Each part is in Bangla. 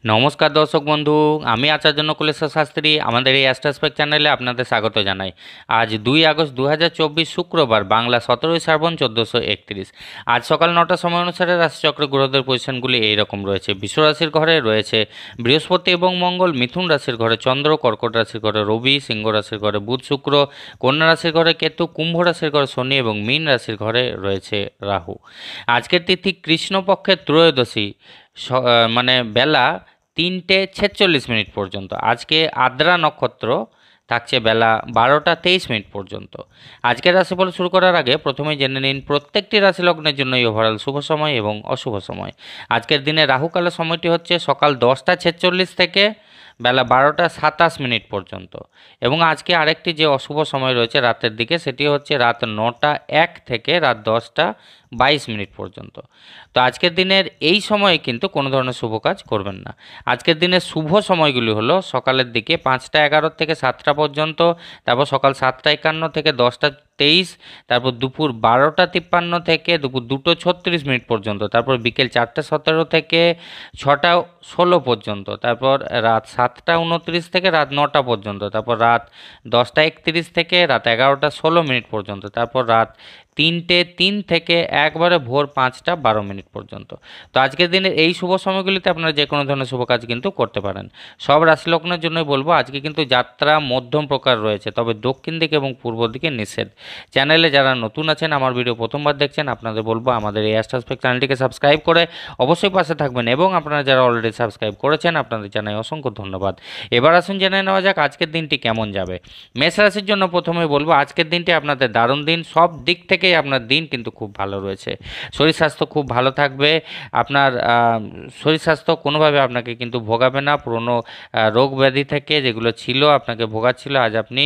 নমস্কার দর্শক বন্ধু, আমি আচার্য নকুলেশ্বর শাস্ত্রী। আমাদের এই অ্যাস্ট্রোস্পেক চ্যানেলে আপনাদের স্বাগত জানাই। আজ 2 আগস্ট 2024 শুক্রবার, বাংলা 17ই শ্রাবণ 1431। আজ সকাল 9টার সময় অনুসারে রাশিচক্র গ্রহদের পজিশনগুলি এইরকম রয়েছে। বৃষ রাশির ঘরে রয়েছে বৃহস্পতি এবং মঙ্গল, মিথুন রাশির ঘরে চন্দ্র, কর্কট রাশির ঘরে রবি, সিংহ রাশির ঘরে বুধ শুক্র, কন্যা রাশির ঘরে কেতু, কুম্ভ রাশির ঘরে শনি এবং মীন রাশির ঘরে রয়েছে রাহু। আজকের তিথি কৃষ্ণপক্ষের ত্রয়োদশী, মানে বেলা 3:46 পর্যন্ত। আজকে আদ্রা নক্ষত্র থাকছে বেলা 12টা 23 পর্যন্ত। আজকের রাশিফল শুরু করার আগে প্রথমেই জেনে নিন প্রত্যেকটি রাশি লগ্নের জন্যই ওভারঅল শুভ সময় এবং অশুভ সময়। আজকের দিনে রাহুকালের সময়টি হচ্ছে সকাল 10টা 46 থেকে বেলা 12টা 27 পর্যন্ত। এবং আজকে আরেকটি যে অশুভ সময় রয়েছে রাতের দিকে, সেটি হচ্ছে রাত 9টা 1 থেকে রাত 10টা 22 পর্যন্ত। তো আজকের দিনের এই সময়ে কিন্তু কোনো ধরনের শুভ কাজ করবেন না। আজকের দিনের শুভ সময়গুলি হলো সকালের দিকে 5টা 11 থেকে 7টা পর্যন্ত, তারপর সকাল 7টা 51 থেকে 10টা 23, তারপর দুপুর 12টা 53 থেকে দুপুর 2টো 36 পর্যন্ত, তারপর বিকেল 4টা 17 থেকে 6টা 16 পর্যন্ত, তারপর রাত 7টা 29 থেকে রাত 9টা পর্যন্ত, তারপর রাত 10টা 31 থেকে রাত 11টা 16 পর্যন্ত, তারপর রাত 3টে 3 থেকে একবারে ভোর 5টা 12 পর্যন্ত। তো আজকের দিনের এই শুভ সময়গুলিতে আপনারা যে কোনো ধরনের শুভ কাজ কিন্তু করতে পারেন। সব রাশি লগ্নের জন্যই বলবো আজকে কিন্তু যাত্রা মধ্যম প্রকার রয়েছে, তবে দক্ষিণ দিকে এবং পূর্ব দিকে নিষেধ। চ্যানেলে যারা নতুন আছেন, আমার ভিডিও প্রথমবার দেখছেন, আপনাদের বলবো আমাদের এই অ্যাস্ট্রোস্পেক চ্যানেলটিকে সাবস্ক্রাইব করে অবশ্যই পাশে থাকবেন, এবং আপনারা যারা অলরেডি সাবস্ক্রাইব করেছেন আপনাদের জানাই অসংখ্য ধন্যবাদ। এবার আসুন জেনে নেওয়া যাক আজকের দিনটি কেমন যাবে। মেষ রাশির জন্য প্রথমে বলবো আজকের দিনটি আপনাদের দারুণ দিন। সব দিক থেকেই আপনার দিন কিন্তু খুব ভালো রয়েছে। শরীর স্বাস্থ্য খুব ভালো থাকবে। আপনার শরীর স্বাস্থ্য কোনোভাবে আপনাকে কিন্তু ভোগাবে না। পুরনো রোগ ব্যাধি থেকে যেগুলো ছিল আপনাকে ভোগাচ্ছিল, আজ আপনি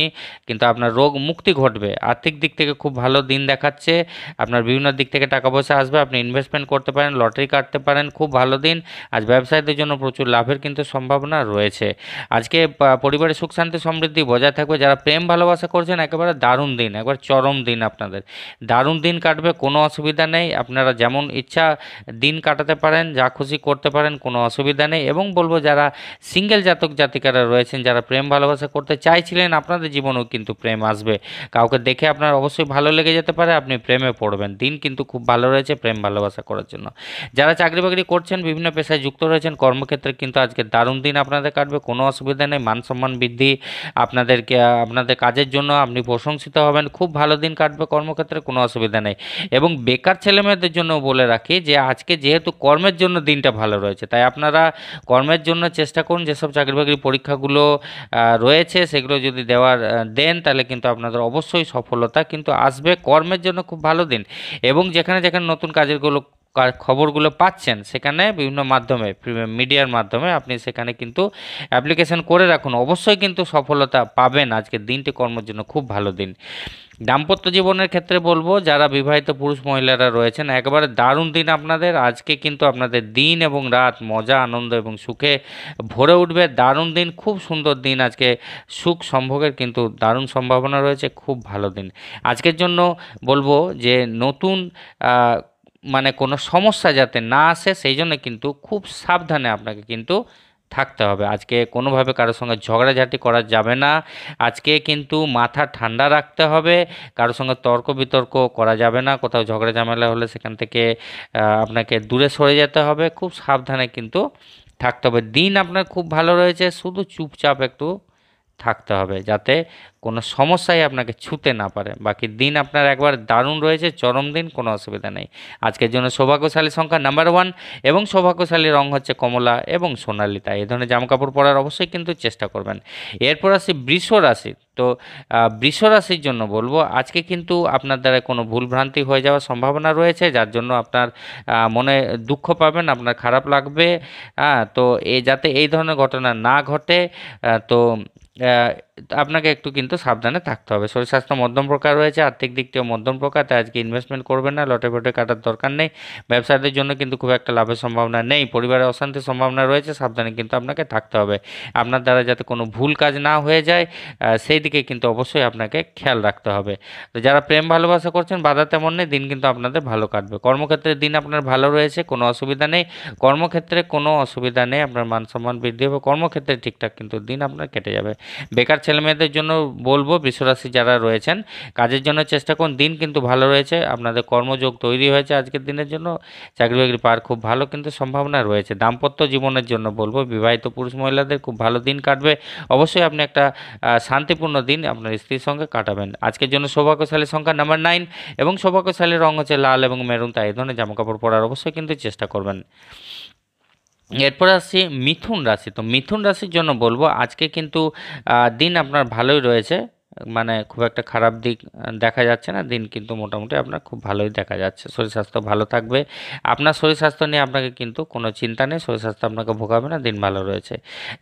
কিন্তু আপনার রোগ মুক্তি ঘটবে। আর্থিক দিক থেকে খুব ভালো দিন দেখাচ্ছে। আপনার বিভিন্ন দিক থেকে টাকা পয়সা আসবে, আপনি ইনভেস্টমেন্ট করতে পারেন, লটারি কাটতে পারেন, খুব ভালো দিন। আজ ব্যবসায়ীদের জন্য প্রচুর লাভের কিন্তু সম্ভাবনা রয়েছে। আজকে পরিবারের সুখ শান্তি সমৃদ্ধি বজায় থাকবে। যারা প্রেম ভালোবাসা করছেন একেবারে দারুণ দিন, একবার চরম দিন আপনাদের। দারুণ দিন কাটবে, কোনো অসুবিধা নেই। আপনারা যেমন ইচ্ছা দিন কাটাতে পারেন, যা খুশি করতে পারেন, কোনো অসুবিধা নেই। এবং বলবো যারা সিঙ্গেল জাতক জাতিকারা রয়েছেন, যারা প্রেম ভালোবাসা করতে চাইছিলেন, আপনাদের জীবনেও কিন্তু প্রেম আসবে। কাউকে দেখে আপনার অবশ্যই ভালো লেগে যেতে পারে, আপনি প্রেমে পড়বেন। দিন কিন্তু খুব ভালো রয়েছে প্রেম ভালোবাসা করার জন্য। যারা চাকরি বাকরি করছেন, বিভিন্ন পেশায় যুক্ত রয়েছেন, কর্মক্ষেত্রে কিন্তু আজকে দারুণ দিন আপনাদের কাটবে, কোনো অসুবিধা নেই। মান সম্মান বৃদ্ধি, আপনাদেরকে আপনাদের কাজের জন্য আপনি প্রশংসিত হবেন। খুব ভালো দিন কাটবে কর্মক্ষেত্রে, কোনো অসুবিধা নেই। এবং বেকার ছেলেমেয়েদের জন্য বলে রাখি যে আজকে যেহেতু কর্মের জন্য দিনটা ভালো রয়েছে, তাই আপনারা কর্মের জন্য চেষ্টা করুন। যেসব চাকরি বাকরি পরীক্ষাগুলো রয়েছে সেগুলো যদি দেন, তাহলে কিন্তু আপনাদের অবশ্যই সফলতা কিন্তু আসবে। কর্মের জন্য খুব ভালো দিন। এবং যেখানে যেখানে নতুন কাজেরগুলো খবরগুলো পাচ্ছেন, সেখানে বিভিন্ন মাধ্যমে, মিডিয়ার মাধ্যমে আপনি সেখানে কিন্তু অ্যাপ্লিকেশন করে রাখুন, অবশ্যই কিন্তু সফলতা পাবেন। আজকের দিনটি কর্মের জন্য খুব ভালো দিন। দাম্পত্য জীবনের ক্ষেত্রে বলবো যারা বিবাহিত পুরুষ মহিলারা রয়েছেন, একেবারে দারুণ দিন আপনাদের। আজকে কিন্তু আপনাদের দিন এবং রাত মজা আনন্দ এবং সুখে ভরে উঠবে। দারুণ দিন, খুব সুন্দর দিন। আজকে সুখ সম্ভোগের কিন্তু দারুণ সম্ভাবনা রয়েছে, খুব ভালো দিন। আজকের জন্য বলবো যে নতুন মানে কোনো সমস্যা যাতে না আসে, সেই জন্য কিন্তু খুব সাবধানে আপনাকে কিন্তু থাকতে হবে। আজকে কোনোভাবে কারোর সঙ্গে ঝগড়াঝাটি করা যাবে না। আজকে কিন্তু মাথা ঠান্ডা রাখতে হবে। কারোর সঙ্গে তর্ক বিতর্ক করা যাবে না। কোথাও ঝগড়া ঝামেলা হলে সেখান থেকে আপনাকে দূরে সরে যেতে হবে। খুব সাবধানে কিন্তু থাকতে হবে। দিন আপনার খুব ভালো রয়েছে, শুধু চুপচাপ একটু থাকতে হবে যাতে কোনো সমস্যাই আপনাকে ছুঁতে না পারে। বাকি দিন আপনার একবার দারুণ রয়েছে, চরম দিন, কোনো অসুবিধা নেই। আজকের জন্য সৌভাগ্যশালী সংখ্যা নাম্বার 1 এবং সৌভাগ্যশালী রং হচ্ছে কমলা এবং সোনালী। তাই এই ধরনের জামাকাপড় পরার অবশ্যই কিন্তু চেষ্টা করবেন। এরপর আসি বৃষ রাশি। তো বৃষ রাশির জন্য বলবো আজকে কিন্তু আপনার দ্বারা কোনো ভুলভ্রান্তি হয়ে যাওয়ার সম্ভাবনা রয়েছে, যার জন্য আপনার মনে দুঃখ পাবেন, আপনার খারাপ লাগবে। তো যাতে এই ধরনের ঘটনা না ঘটে, তো আপনাকে একটু কিন্তু কিন্তু সাবধানে থাকতে হবে। শরীর স্বাস্থ্য মধ্যম প্রকার রয়েছে, আর্থিক দিক থেকে মধ্যম প্রকার, তাই আজকে ইনভেস্টমেন্ট করবেন না, লটে ফটে কাটার দরকার নেই। ব্যবসায়ীদের জন্য কিন্তু খুব একটা লাভের সম্ভাবনা নেই, পরিবারে অশান্তির সম্ভাবনা রয়েছে, সাবধানে কিন্তু আপনাকে থাকতে হবে। আপনার দ্বারা যাতে কোনো ভুল কাজ না হয়ে যায় সেই দিকে কিন্তু অবশ্যই আপনাকে খেয়াল রাখতে হবে। তো যারা প্রেম ভালোবাসা করছেন বাধা তেমন নেই, দিন কিন্তু আপনাদের ভালো কাটবে। কর্মক্ষেত্রে দিন আপনার ভালো রয়েছে, কোনো অসুবিধা নেই। কর্মক্ষেত্রে কোনো অসুবিধা নেই, আপনার মান সম্মান বৃদ্ধি হবে, কর্মক্ষেত্রে ঠিকঠাক কিন্তু দিন আপনার কেটে যাবে। বেকার ছেলেমেয়েদের জন্য বলবো, বৃষরাশি যারা রয়েছেন কাজের জন্য চেষ্টা করুন, দিন কিন্তু ভালো রয়েছে, আপনাদের কর্মযোগ তৈরি হয়েছে আজকের দিনের জন্য, চাকরি বাকরি পাওয়ার খুব ভালো কিন্তু সম্ভাবনা রয়েছে। দাম্পত্য জীবনের জন্য বলবো, বিবাহিত পুরুষ মহিলাদের খুব ভালো দিন কাটবে। অবশ্যই আপনি একটা শান্তিপূর্ণ দিন আপনার স্ত্রীর সঙ্গে কাটাবেন। আজকের জন্য সৌভাগ্যশালী সংখ্যা নাম্বার 9 এবং সৌভাগ্যশালী রং হচ্ছে লাল এবং মেরুন, তাই এই ধরনের জামাকাপড় পরার অবশ্যই কিন্তু চেষ্টা করবেন। এরপর আসছি মিথুন রাশি। তো মিথুন রাশির জন্য বলবো আজকে কিন্তু দিন আপনার ভালোই রয়েছে, মানে খুব একটা খারাপ দিক দেখা যাচ্ছে না, দিন কিন্তু মোটামুটি আপনার খুব ভালোই দেখা যাচ্ছে। শরীর স্বাস্থ্য ভালো থাকবে, আপনার শরীর স্বাস্থ্য নিয়ে আপনাকে কিন্তু কোনো চিন্তা নেই, শরীর স্বাস্থ্য আপনাকে ভোগাবে না, দিন ভালো রয়েছে।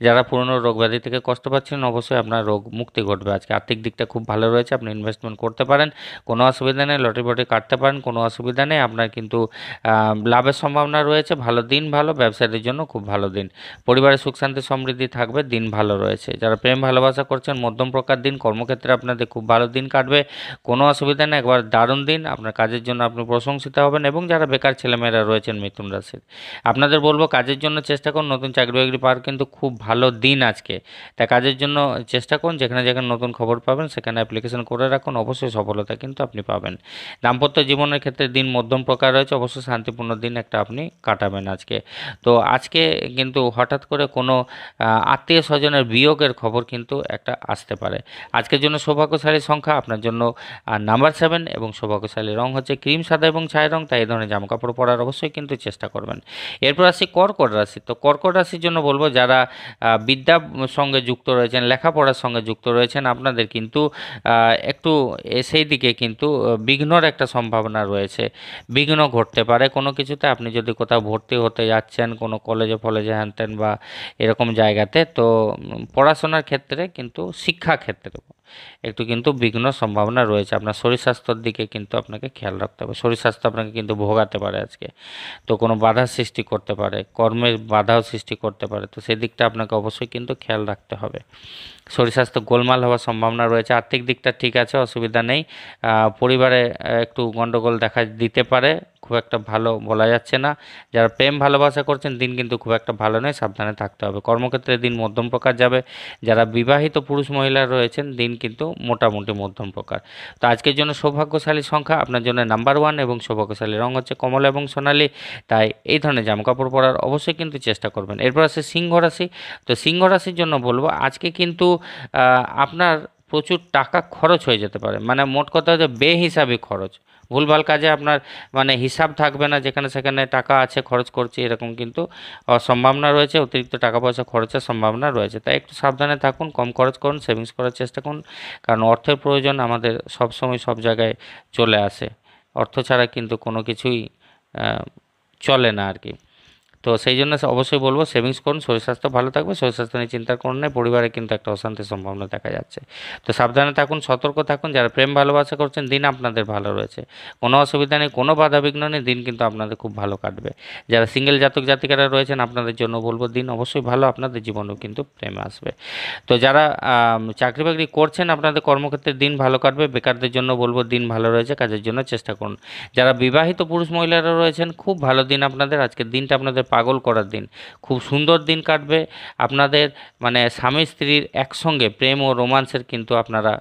যারা পুরনো রোগ ব্যাধি থেকে কষ্ট পাচ্ছেন অবশ্যই আপনার রোগ মুক্তি ঘটবে। আজকে আর্থিক দিকটা খুব ভালো রয়েছে, আপনি ইনভেস্টমেন্ট করতে পারেন, কোনো অসুবিধা নেই, লটারি বটি কাটতে পারেন, কোনো অসুবিধা নেই। আপনার কিন্তু লাভের সম্ভাবনা রয়েছে, ভালো দিন, ভালো ব্যবসায়ীদের জন্য খুব ভালো দিন। পরিবারের সুখ শান্তি সমৃদ্ধি থাকবে, দিন ভালো রয়েছে। যারা প্রেম ভালোবাসা করছেন মধ্যম প্রকার দিন, কর্মক্ষেত্রে আপনাদের খুব ভালো দিন কাটবে, কোনো অসুবিধা নেই, একবার দারুণ দিন, আপনার কাজের জন্য আপনি প্রশংসিত হবেন। এবং যারা বেকার ছেলেমেয়েরা রয়েছেন মিথুন রাশির, আপনাদের বলবো কাজের জন্য চেষ্টা করুন, নতুন চাকরি বাকরি পাওয়ার কিন্তু খুব ভালো দিন আজকে, তাই কাজের জন্য চেষ্টা করুন, যেখানে যেখানে নতুন খবর পাবেন সেখানে অ্যাপ্লিকেশন করে রাখুন, অবশ্যই সফলতা কিন্তু আপনি পাবেন। দাম্পত্য জীবনের ক্ষেত্রে দিন মধ্যম প্রকার রয়েছে, অবশ্যই শান্তিপূর্ণ দিন একটা আপনি কাটাবেন আজকে। তো আজকে কিন্তু হঠাৎ করে কোনো আত্মীয় স্বজনের বিয়োগের খবর কিন্তু একটা আসতে পারে। আজকের জন্য সৌভাগ্যশালী সংখ্যা আপনার জন্য নাম্বার 7 এবং সৌভাগ্যশালী রং হচ্ছে ক্রিম সাদা এবং ছাই রং, তাই এই ধরনের জামাকাপড় পরার অবশ্যই কিন্তু চেষ্টা করবেন। এরপর আসি কর্কট রাশি। তো কর্কট রাশির জন্য বলবো যারা বিদ্যার সঙ্গে যুক্ত রয়েছেন, লেখাপড়ার সঙ্গে যুক্ত রয়েছেন, আপনাদের কিন্তু একটু সেই দিকে কিন্তু বিঘ্নর একটা সম্ভাবনা রয়েছে, বিঘ্ন ঘটতে পারে কোনো কিছুতে। আপনি যদি কোথাও ভর্তি হতে যাচ্ছেন কোনো কলেজে ফলেজে হ্যানত্যান বা এরকম জায়গাতে, তো পড়াশোনার ক্ষেত্রে কিন্তু শিক্ষা ক্ষেত্রে একটু কিন্তু বিঘ্ন সম্ভাবনা রয়েছে। আপনার শরীর স্বাস্থ্যের দিকে কিন্তু আপনাকে খেয়াল রাখতে হবে, শরীর স্বাস্থ্য আপনাকে কিন্তু ভোগাতে পারে আজকে, তো কোনো বাধার সৃষ্টি করতে পারে, কর্মের বাধাও সৃষ্টি করতে পারে, তো সেদিকটা আপনাকে অবশ্যই কিন্তু খেয়াল রাখতে হবে। শরীর স্বাস্থ্য গোলমাল হওয়ার সম্ভাবনা রয়েছে, আর্থিক দিকটা ঠিক আছে, অসুবিধা নেই। পরিবারে একটু গণ্ডগোল দেখা দিতে পারে, খুব একটা ভালো বলা যাচ্ছে না। যারা প্রেম ভালোবাসা করছেন দিন কিন্তু খুব একটা ভালো নয়, সাবধানে থাকতে হবে। কর্মক্ষেত্রে দিন মধ্যম প্রকার যাবে। যারা বিবাহিত পুরুষ মহিলা রয়েছেন দিন কিন্তু মোটামুটি মধ্যম প্রকার। তো আজকের জন্য সৌভাগ্যশালী সংখ্যা আপনার জন্য নাম্বার 1 এবং সৌভাগ্যশালী রং হচ্ছে কমলা এবং সোনালী, তাই এই ধরনের জামাকাপড় পরার অবশ্যই কিন্তু চেষ্টা করবেন। এরপর আছে সিংহ রাশি। তো সিংহ রাশির জন্য বলবো আজকে কিন্তু আপনার প্রচুর টাকা খরচ হয়ে যেতে পারে, মানে মোট কথা হচ্ছে বেহিসাবি খরচ, ভুলভাল কাজে আপনার মানে হিসাব থাকবে না, যেখানে সেখানে টাকা আছে খরচ করছি এরকম কিন্তু সম্ভাবনা রয়েছে, অতিরিক্ত টাকা পয়সা খরচের সম্ভাবনা রয়েছে, তাই একটু সাবধানে থাকুন, কম খরচ করুন, সেভিংস করার চেষ্টা করুন, কারণ অর্থের প্রয়োজন আমাদের সব সময় সব জায়গায় চলে আসে, অর্থ ছাড়া কিন্তু কোনো কিছুই চলে না আর কি। তো সেই জন্য অবশ্যই বলবো সেভিংস করুন, শরীর স্বাস্থ্য ভালো থাকবে, শরীর স্বাস্থ্য নিয়ে চিন্তা করুন না, পরিবারে কিন্তু একটা অশান্তির সম্ভাবনা দেখা যাচ্ছে। তো সাবধানে থাকুন, সতর্ক থাকুন। যারা প্রেম ভালোবাসা করছেন দিন আপনাদের ভালো রয়েছে, কোনো অসুবিধা নেই, কোনো বাধা বিঘ্ন নেই, দিন কিন্তু আপনাদের খুব ভালো কাটবে। যারা সিঙ্গেল জাতক জাতিকারা রয়েছেন আপনাদের জন্য বলবো দিন অবশ্যই ভালো, আপনাদের জীবনেও কিন্তু প্রেম আসবে। তো যারা চাকরি বাকরি করছেন আপনাদের কর্মক্ষেত্রে দিন ভালো কাটবে, বেকারদের জন্য বলবো দিন ভালো রয়েছে, কাজের জন্য চেষ্টা করুন। যারা বিবাহিত পুরুষ মহিলারা রয়েছেন খুব ভালো দিন আপনাদের, আজকের দিনটা আপনাদের পাগল করার দিন, খুব সুন্দর দিন কাটবে আপনাদের, মানে স্বামী স্ত্রীর একসঙ্গে প্রেম ও রোমান্সের কিন্তু আপনারা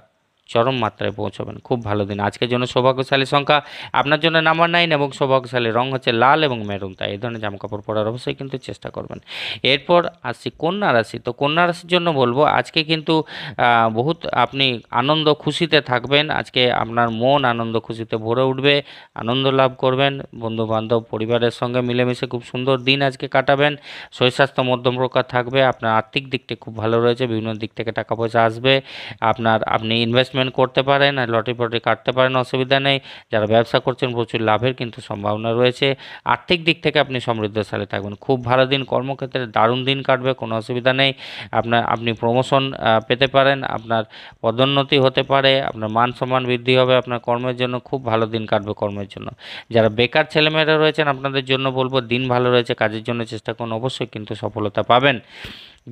চরম মাত্রায় পৌঁছবেন, খুব ভালো দিন। আজকের জন্য সৌভাগ্যশালী সংখ্যা আপনার জন্য নাম্বার 9 এবং সৌভাগ্যশালী রং হচ্ছে লাল এবং মেরুন, তাই এই ধরনের জামাকাপড় পরার অবশ্যই কিন্তু চেষ্টা করবেন। এরপর আসছি কন্যা রাশি। তো কন্যা রাশির জন্য বলবো আজকে কিন্তু বহুত আপনি আনন্দ খুশিতে থাকবেন, আজকে আপনার মন আনন্দ খুশিতে ভরে উঠবে, আনন্দ লাভ করবেন, বন্ধু বান্ধব পরিবারের সঙ্গে মিলেমিশে খুব সুন্দর দিন আজকে কাটাবেন। শরীর স্বাস্থ্য মধ্যম প্রকার থাকবে, আপনার আর্থিক দিকটা খুব ভালো রয়েছে, বিভিন্ন দিক থেকে টাকা পয়সা আসবে, আপনি ইনভেস্টমেন্ট ইনভেস্টমেন্ট করতে পারেন, আর লটারি ফটারি কাটতে পারেন, অসুবিধা নেই। যারা ব্যবসা করছেন প্রচুর লাভের কিন্তু সম্ভাবনা রয়েছে। আর্থিক দিক থেকে আপনি সমৃদ্ধশালী থাকবেন, খুব ভালো দিন। কর্মক্ষেত্রে দারুণ দিন কাটবে, কোনো অসুবিধা নেই। আপনি প্রমোশন পেতে পারেন, আপনার পদোন্নতি হতে পারে, আপনার মান সম্মান বৃদ্ধি হবে, আপনার কর্মের জন্য খুব ভালো দিন কাটবে কর্মের জন্য। যারা বেকার ছেলেমেয়েরা রয়েছেন আপনাদের জন্য বলবো দিন ভালো রয়েছে, কাজের জন্য চেষ্টা করুন, অবশ্যই কিন্তু সফলতা পাবেন।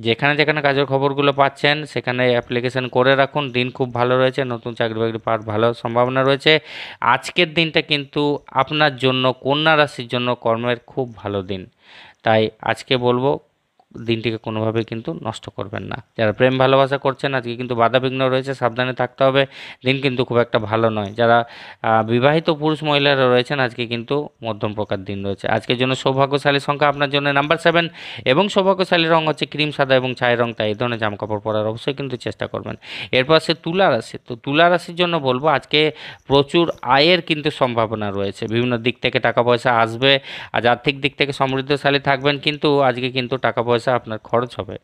যেখানে যেখানে কাজের খবরগুলো পাচ্ছেন সেখানে অ্যাপ্লিকেশন করে রাখুন, দিন খুব ভালো রয়েছে, নতুন চাকরি বাকরি পাওয়ার ভালো সম্ভাবনা রয়েছে। আজকের দিনটা কিন্তু আপনার জন্য, কন্যা রাশির জন্য কর্মের খুব ভালো দিন। তাই আজকে বলবো দিনটিকে কোনোভাবেই কিন্তু নষ্ট করবেন না। যারা প্রেম ভালোবাসা করছেন আজকে কিন্তু বাধাবিঘ্ন রয়েছে, সাবধানে থাকতে হবে। দিন কিন্তু খুব একটা ভালো নয়। যারা বিবাহিত পুরুষ মহিলারা রয়েছেন আজকে কিন্তু মধ্যম প্রকার দিন রয়েছে। আজকের জন্য সৌভাগ্যশালী সংখ্যা আপনার জন্য নাম্বার 7 এবং সৌভাগ্যশালী রং হচ্ছে ক্রিম সাদা এবং ছাই রং। তাই এই ধরনের জামাকাপড় পরার অবশ্যই কিন্তু চেষ্টা করবেন। এরপর সে তুলা রাশি। তো তুলা রাশির জন্য বলবো আজকে প্রচুর আয়ের কিন্তু সম্ভাবনা রয়েছে, বিভিন্ন দিক থেকে টাকা পয়সা আসবে। আজ আর্থিক দিক থেকে সমৃদ্ধশালী থাকবেন, কিন্তু আজকে কিন্তু টাকা পয়সা আপনার খরচ হবে,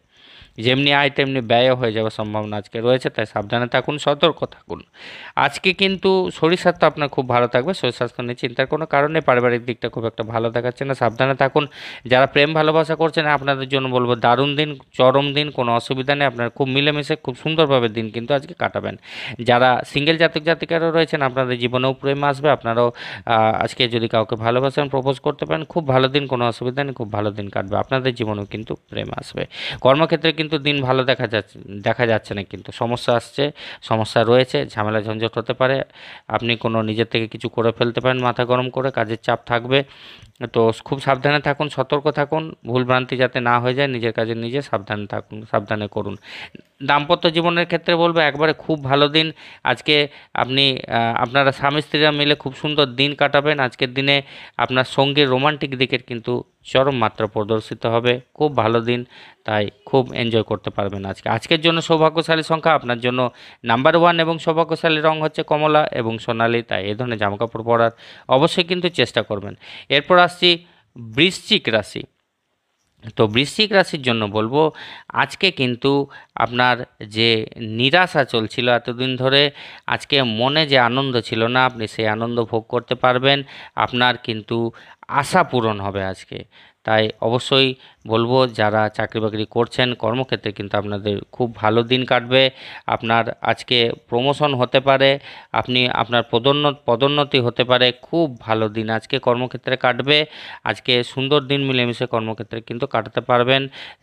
যেমনি আয় তেমনি ব্যয়ও হয়ে যাওয়ার সম্ভাবনা আজকে রয়েছে। তাই সাবধানে থাকুন, সতর্ক থাকুন। আজকে কিন্তু শরীর স্বাস্থ্য আপনার খুব ভালো থাকবে, শরীর স্বাস্থ্য নিয়ে চিন্তার কোনো কারণে। পারিবারিক দিকটা খুব একটা ভালো দেখাচ্ছে না, সাবধানে থাকুন। যারা প্রেম ভালোবাসা করছেন আপনাদের জন্য বলবো দারুণ দিন, চরম দিন, কোনো অসুবিধা নেই। আপনারা খুব মিলেমিশে খুব সুন্দরভাবে দিন কিন্তু আজকে কাটাবেন। যারা সিঙ্গেল জাতক জাতিকারা রয়েছেন আপনাদের জীবনেও প্রেম আসবে, আপনারাও আজকে যদি কাউকে ভালোবাসেন প্রপোজ করতে পারেন, খুব ভালো দিন, কোনো অসুবিধা নেই, খুব ভালো দিন কাটবে, আপনাদের জীবনেও কিন্তু প্রেম আসবে। কর্মক্ষেত্রে কিন্তু দিন ভালো দেখা যাচ্ছে না, কিন্তু সমস্যা আসছে, সমস্যা রয়েছে, ঝামেলা ঝঞ্ঝট হতে পারে। আপনি কোনো নিজের থেকে কিছু করে ফেলতে পারেন মাথা গরম করে, কাজের চাপ থাকবে। তো খুব সাবধানে থাকুন, সতর্ক থাকুন, ভুলভ্রান্তি যাতে না হয়ে যায়, নিজের কাজে নিজে সাবধানে থাকুন, সাবধানে করুন। দাম্পত্য জীবনের ক্ষেত্রে বলবো একবারে খুব ভালো দিন আজকে। আপনারা স্বামী স্ত্রীরা মিলে খুব সুন্দর দিন কাটাবেন। আজকের দিনে আপনার সঙ্গীর রোমান্টিক দিকের কিন্তু চরম মাত্রা প্রদর্শিত হবে, খুব ভালো দিন। তাই খুব এনজয় করতে পারবেন আজকের জন্য সৌভাগ্যশালী সংখ্যা আপনার জন্য নাম্বার 1 এবং সৌভাগ্যশালী রং হচ্ছে কমলা এবং সোনালী। তাই এই ধরনের জামাকাপড় পরার অবশ্যই কিন্তু চেষ্টা করবেন। এরপর আসছি বৃশ্চিক রাশি। তো বৃশ্চিক রাশির জন্য বলবো আজকে কিন্তু আপনার যে নিরাশা চলছিল এতদিন ধরে, আজকে মনে যে আনন্দ ছিল না, আপনি সেই আনন্দ ভোগ করতে পারবেন। আপনার কিন্তু আশা পূরণ হবে আজকে। তাই অবশ্যই বলবো যারা চাকরি বাকরি করছেন কর্মক্ষেত্রে কিন্তু আপনাদের খুব ভালো দিন কাটবে। আপনার আজকে প্রমোশন হতে পারে, আপনার পদোন্নতি হতে পারে, খুব ভালো দিন আজকে কর্মক্ষেত্রে কাটবে। আজকে সুন্দর দিন মিলেমিশে কর্মক্ষেত্রে কিন্তু কাটাতে পারবেন।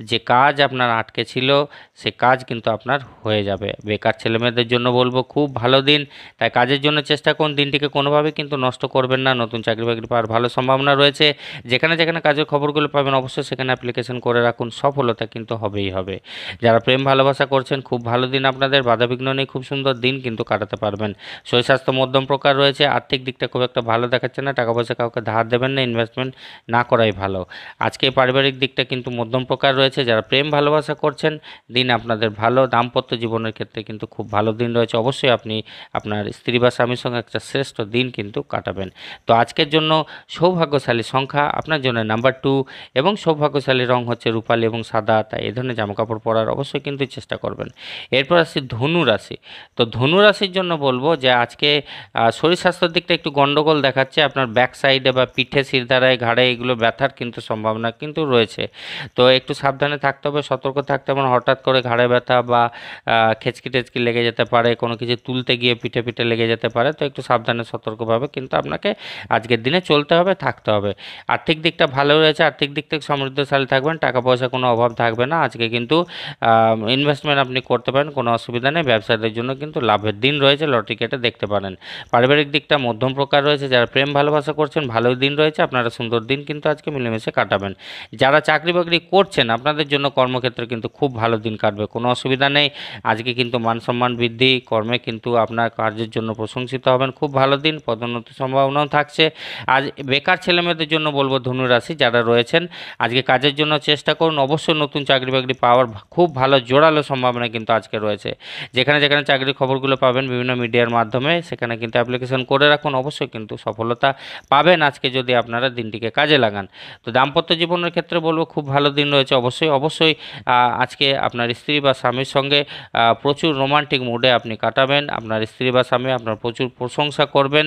যে কাজ আপনার আটকে ছিল সে কাজ কিন্তু আপনার হয়ে যাবে। বেকার ছেলেমেয়েদের জন্য বলবো খুব ভালো দিন। তাই কাজের জন্য চেষ্টা করুন, দিনটিকে কোনোভাবে কিন্তু নষ্ট করবেন না। নতুন চাকরি বাকরি পাওয়ার ভালো সম্ভাবনা রয়েছে। যেখানে যেখানে কাজের খবরগুলো পাবেন অবশ্যই সেখানে অ্যাপ্লিকেশন করে রাখুন, সফলতা কিন্তু হবেই হবে। যারা প্রেম ভালোবাসা করছেন খুব ভালো দিন আপনাদের, বাধাবিঘ্ন নেই, খুব সুন্দর দিন কিন্তু কাটাতে পারবেন। শরীর স্বাস্থ্য মধ্যম প্রকার রয়েছে, আর্থিক দিকটা খুব একটা ভালো দেখাচ্ছে না, টাকা পয়সা কাউকে ধার দেবেন না, ইনভেস্টমেন্ট না করাই ভালো। আজকে পারিবারিক দিকটা কিন্তু মধ্যম প্রকার রয়েছে। যারা প্রেম ভালোবাসা করছেন দিন আপনাদের ভালো। দাম্পত্য জীবনের ক্ষেত্রে কিন্তু খুব ভালো দিন রয়েছে, অবশ্যই আপনি আপনার স্ত্রী বা স্বামীর সঙ্গে একটা শ্রেষ্ঠ দিন কিন্তু কাটাবেন। তো আজকের জন্য সৌভাগ্যশালী সংখ্যা আপনার জন্য নাম্বার 2 এবং সৌভাগ্যশালী রং হচ্ছে রূপালী এবং সাদা। তাই এই ধরনের জামাকাপড় পরার অবশ্যই কিন্তু চেষ্টা করবেন। এরপর আসছি ধনু রাশি। তো ধনু রাশির জন্য বলবো যে আজকে শরীর স্বাস্থ্যের দিকটা একটু গন্ডগোল দেখাচ্ছে। আপনার ব্যাক সাইডে বা পিঠে, শিরদাঁড়ায়, ঘাড়ে এগুলো ব্যথার কিন্তু সম্ভাবনা কিন্তু রয়েছে। তো একটু সাবধানে থাকতে হবে, সতর্ক থাকতে হবে। হঠাৎ করে ঘাড়ে ব্যথা বা খেচকি টেচকি লেগে যেতে পারে, কোনো কিছু তুলতে গিয়ে পিঠে পিঠে লেগে যেতে পারে। তো একটু সাবধানে সতর্কভাবে কিন্তু আপনাকে আজকের দিনে চলতে হবে, থাকতে হবে। আর্থিক দিকটা ভালো রয়েছে, আর্থিক দিক থেকে সমৃদ্ধশালী থাকবেন, টাকা পয়সা কোনো অভাব থাকবে না। আজকে কিন্তু ইনভেস্টমেন্ট আপনি করতে পারেন, কোনো অসুবিধা নেই। ব্যবসায়ীদের জন্য কিন্তু লাভের দিন রয়েছে, লটারি কেটে দেখতে পারেন। পারিবারিক দিকটা মধ্যম প্রকার রয়েছে। যারা প্রেম ভালোবাসা করছেন ভালোই দিন রয়েছে, আপনারা সুন্দর দিন কিন্তু আজকে মিলেমিশে কাটাবেন। যারা চাকরি বাকরি করছেন আপনাদের জন্য কর্মক্ষেত্রে কিন্তু খুব ভালো দিন কাটবে, কোনো অসুবিধা নেই। আজকে কিন্তু মান সম্মান বৃদ্ধি, কর্মে কিন্তু আপনার কার্যের জন্য প্রশংসিত হবেন, খুব ভালো দিন, পদোন্নতির সম্ভাবনাও থাকছে। আজ বেকার ছেলেমেয়েদের জন্য বলবো ধনু রাশি যারা রয়েছেন আজকে কাজের জন্য চেষ্টা করুন, অবশ্যই নতুন চাকরি বাকরি পাওয়ার খুব ভালো জোরালো সম্ভাবনা কিন্তু আজকে রয়েছে। যেখানে যেখানে চাকরির খবরগুলো পাবেন বিভিন্ন মিডিয়ার মাধ্যমে, সেখানে কিন্তু অ্যাপ্লিকেশন করে রাখুন, অবশ্যই কিন্তু সফলতা পাবেন আজকে যদি আপনারা দিনটিকে কাজে লাগান। তো দাম্পত্য জীবনের ক্ষেত্রে বলবো খুব ভালো দিন রয়েছে, অবশ্যই অবশ্যই আজকে আপনার স্ত্রী বা স্বামীর সঙ্গে প্রচুর রোমান্টিক মুডে আপনি কাটাবেন। আপনার স্ত্রী বা স্বামী আপনার প্রচুর প্রশংসা করবেন,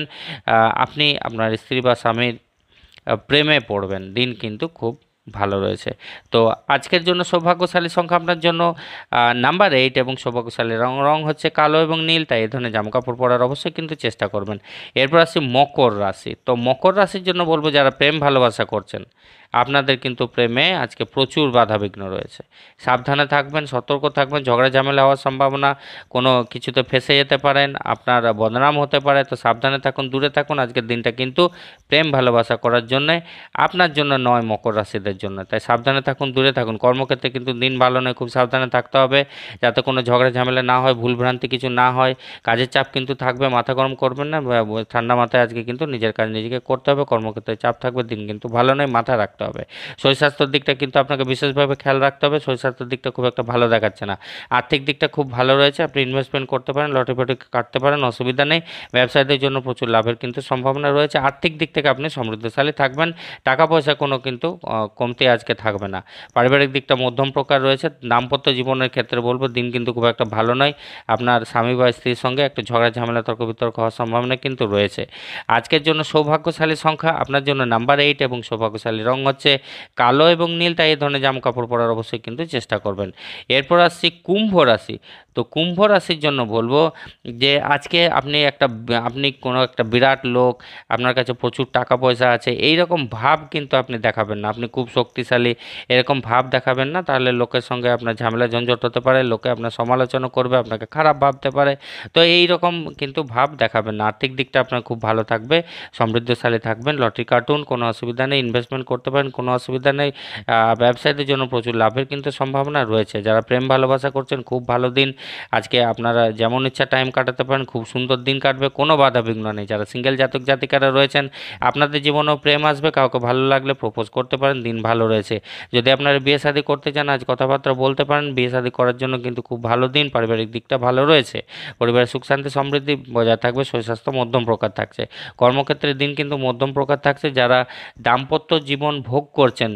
আপনি আপনার স্ত্রী বা স্বামীর প্রেমে পড়বেন, দিন কিন্তু খুব ভালো রয়েছে। তো আজকের জন্য সৌভাগ্যশালী সংখ্যা আপনার জন্য নাম্বার 8 এবং সৌভাগ্যশালী রং রং হচ্ছে কালো এবং নীল, তাই এই ধরনের জামাকাপড় পরার অবশ্যই কিন্তু চেষ্টা করবেন। এরপর আসি মকর রাশি। তো মকর রাশির জন্য বলবো যারা প্রেম ভালোবাসা করছেন আপনাদের কিন্তু প্রেমে আজকে প্রচুর বাধাবিঘ্ন রয়েছে, সাবধানে থাকবেন, সতর্ক থাকবেন, ঝগড়া ঝামেলা হওয়ার সম্ভাবনা, কোনো কিছুতে ফেঁসে যেতে পারেন, আপনার বদনাম হতে পারে, তো সাবধানে থাকুন, দূরে থাকুন। আজকের দিনটা কিন্তু প্রেম ভালোবাসা করার জন্যে আপনার জন্য নয়, মকর রাশিদের জন্য, তাই সাবধানে থাকুন, দূরে থাকুন। কর্মক্ষেত্রে কিন্তু দিন ভালো নয়, খুব সাবধানে থাকতে হবে যাতে কোনো ঝগড়া ঝামেলা না হয়, ভুলভ্রান্তি কিছু না হয়। কাজের চাপ কিন্তু থাকবে, মাথা গরম করবেন না, ঠান্ডা মাথায় আজকে কিন্তু নিজের কাজ নিজেকে করতে হবে। কর্মক্ষেত্রে চাপ থাকবে, দিন কিন্তু ভালো নয়, মাথা রাখতে হবে। শরীর স্বাস্থ্যের দিকটা কিন্তু আপনাকে বিশেষভাবে খেয়াল রাখতে হবে, শরীর স্বাস্থ্যের দিকটা খুব একটা ভালো দেখাচ্ছে না। আর্থিক দিকটা খুব ভালো রয়েছে, আপনি ইনভেস্টমেন্ট করতে পারেন, লটারি ফটারি কাটতে পারেন, অসুবিধা নেই। ব্যবসায়ীদের জন্য প্রচুর লাভের কিন্তু সম্ভাবনা রয়েছে। আর্থিক দিক থেকে আপনি সমৃদ্ধশালী থাকবেন, টাকা পয়সা কোনো কিন্তু কমতি আজকে থাকবে না। পারিবারিক দিকটা মধ্যম প্রকার রয়েছে। দাম্পত্য জীবনের ক্ষেত্রে বলবো দিন কিন্তু খুব একটা ভালো নয়, আপনার স্বামী বা স্ত্রীর সঙ্গে একটু ঝগড়া ঝামেলা তর্ক বিতর্ক হওয়ার সম্ভাবনা কিন্তু রয়েছে। আজকের জন্য সৌভাগ্যশালী সংখ্যা আপনার জন্য নাম্বার 8 এবং সৌভাগ্যশালী রং হচ্ছে কালো এবং নীল, তাই এই ধরনের জামা কাপড় পরার অবশ্যই কিন্তু চেষ্টা করবেন। এরপর আসছি কুম্ভ রাশি। তো কুম্ভ রাশির জন্য বলবো যে আজকে আপনি কোনো একটা বিরাট লোক, আপনার কাছে প্রচুর টাকা পয়সা আছে, এই রকম ভাব কিন্তু আপনি দেখাবেন না, আপনি খুব শক্তিশালী এরকম ভাব দেখাবেন না, তাহলে লোকের সঙ্গে আপনার ঝামেলা ঝঞ্ঝট হতে পারে, লোকে আপনার সমালোচনা করবে, আপনাকে খারাপ ভাবতে পারে, তো এই রকম কিন্তু ভাব দেখাবেন না। আর্থিক দিকটা আপনার খুব ভালো থাকবে, সমৃদ্ধশালী থাকবেন, লটারি কাটুন, কোনো অসুবিধা নেই, ইনভেস্টমেন্ট করতে পারেন, কোনো অসুবিধা নেই। ব্যবসায়ীদের জন্য প্রচুর লাভের কিন্তু সম্ভাবনা রয়েছে। যারা প্রেম ভালোবাসা করছেন খুব ভালো দিন আজকে, আপনারা যেমন ইচ্ছা টাইম কাটাতে পারেন, খুব সুন্দর দিন কাটবে, কোনো বাধা বিঘ্ন নেই। যারা সিঙ্গেল জাতক জাতিকারা রয়েছেন আপনাদের জীবনেও প্রেম আসবে, কাউকে ভালো লাগলে প্রপোজ করতে পারেন, দিন ভালো রয়েছে। যদি আপনারা বিয়ে শাদী করতে চান আজ কথাবার্তা বলতে পারেন, বিয়ে শাদী করার জন্য কিন্তু খুব ভালো দিন। পারিবারিক দিকটা ভালো রয়েছে, পরিবারের সুখ শান্তি সমৃদ্ধি বজায় থাকবে, শরীর স্বাস্থ্য মধ্যম প্রকার থাকছে। কর্মক্ষেত্রে দিন কিন্তু মধ্যম প্রকার থাকছে। যারা দাম্পত্য জীবন ভোগ করছেন,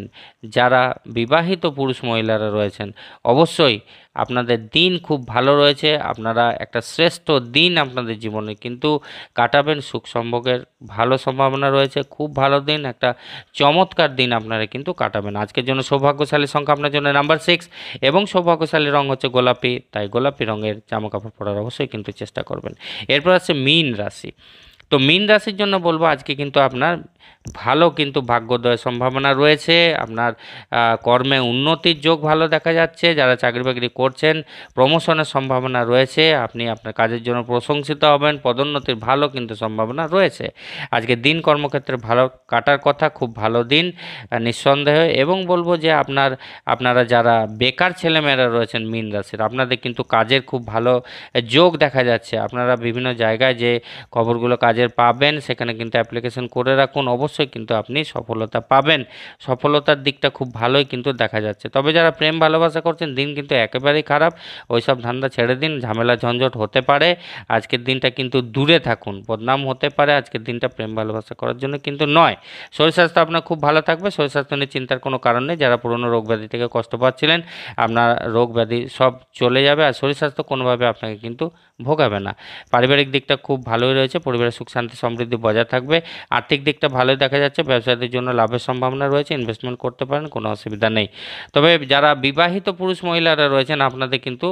যারা বিবাহিত পুরুষ মহিলারা রয়েছেন, অবশ্যই আপনাদের দিন খুব ভালো রয়েছে, আপনারা একটা শ্রেষ্ঠ দিন আপনাদের জীবনে কিন্তু কাটাবেন, সুখ সম্ভোগের ভালো সম্ভাবনা রয়েছে, খুব ভালো দিন, একটা চমৎকার দিন আপনারা কিন্তু কাটাবেন। আজকের জন্য সৌভাগ্যশালী সংখ্যা আপনার জন্য নাম্বার 6 এবং সৌভাগ্যশালী রং হচ্ছে গোলাপি, তাই গোলাপি রঙের জামা কাপড় পরার অবশ্যই কিন্তু চেষ্টা করবেন। এরপর আছে মীন রাশি। তো মীন রাশির জন্য বলবো আজকে কিন্তু আপনার ভালো কিন্তু ভাগ্যোদয়ের সম্ভাবনা রয়েছে, আপনার কর্মে উন্নতির যোগ ভালো দেখা যাচ্ছে। যারা চাকরি বাকরি করছেন প্রমোশনের সম্ভাবনা রয়েছে, আপনি আপনার কাজের জন্য প্রশংসিত হবেন, পদোন্নতির ভালো কিন্তু সম্ভাবনা রয়েছে। আজকে দিন কর্মক্ষেত্রে ভালো কাটার কথা, খুব ভালো দিন নিঃসন্দেহে। এবং বলবো যে আপনারা যারা বেকার ছেলেমেয়েরা রয়েছেন মীন রাশির, আপনাদের কিন্তু কাজের খুব ভালো যোগ দেখা যাচ্ছে। আপনারা বিভিন্ন জায়গায় যে খবরগুলো কাজের পাবেন সেখানে কিন্তু অ্যাপ্লিকেশন করে রাখুন, অবশ্যই কিন্তু আপনি সফলতা পাবেন, সফলতার দিকটা খুব ভালোই কিন্তু দেখা যাচ্ছে। তবে যারা প্রেম ভালোবাসা করছেন দিন কিন্তু একেবারেই খারাপ, ওইসব ধান্দা ছেড়ে দিন, ঝামেলা ঝঞ্ঝট হতে পারে, আজকের দিনটা কিন্তু দূরে থাকুন, বদনাম হতে পারে, আজকের দিনটা প্রেম ভালোবাসা করার জন্য কিন্তু নয়। শরীর স্বাস্থ্য আপনার খুব ভালো থাকবে, শরীর স্বাস্থ্য নিয়ে চিন্তার কোনো কারণ নেই। যারা পুরনো রোগ ব্যাধি থেকে কষ্ট পাচ্ছিলেন আপনার রোগ ব্যাধি সব চলে যাবে, আর শরীর স্বাস্থ্য কোনোভাবে আপনাকে কিন্তু ভোগাবে না। পারিবারিক দিকটা খুব ভালোই রয়েছে, পরিবারের সুখ শান্তি সমৃদ্ধি বজায় থাকবে। আর্থিক দিকটা ভালোই দেখা যাচ্ছে, ব্যবসায়ীদের জন্য লাভের সম্ভাবনা রয়েছে, ইনভেস্টমেন্ট করতে পারেন, কোনো অসুবিধা নেই। তবে যারা বিবাহিত পুরুষ মহিলারা রয়েছেন আপনাদের কিন্তু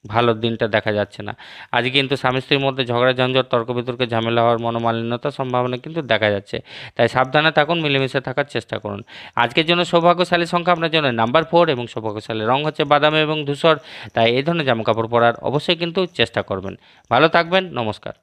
ভালো দিনটা দেখা যাচ্ছে না। আজকে কিন্তু স্বামী স্ত্রীর মধ্যে ঝগড়া ঝঞ্ঝট তর্ক বিতর্কে ঝামেলা হওয়ার মনোমালিন্যতার সম্ভাবনা কিন্তু দেখা যাচ্ছে, তাই সাবধানে থাকুন, মিলেমিশে থাকার চেষ্টা করুন। আজকের জন্য সৌভাগ্যশালী সংখ্যা আপনার জন্য নাম্বার 4 এবং সৌভাগ্যশালী রং হচ্ছে বাদামি এবং ধূসর, তাই এই ধরনের জামাকাপড় পরার অবশ্যই কিন্তু চেষ্টা করবেন। ভালো থাকবেন, নমস্কার।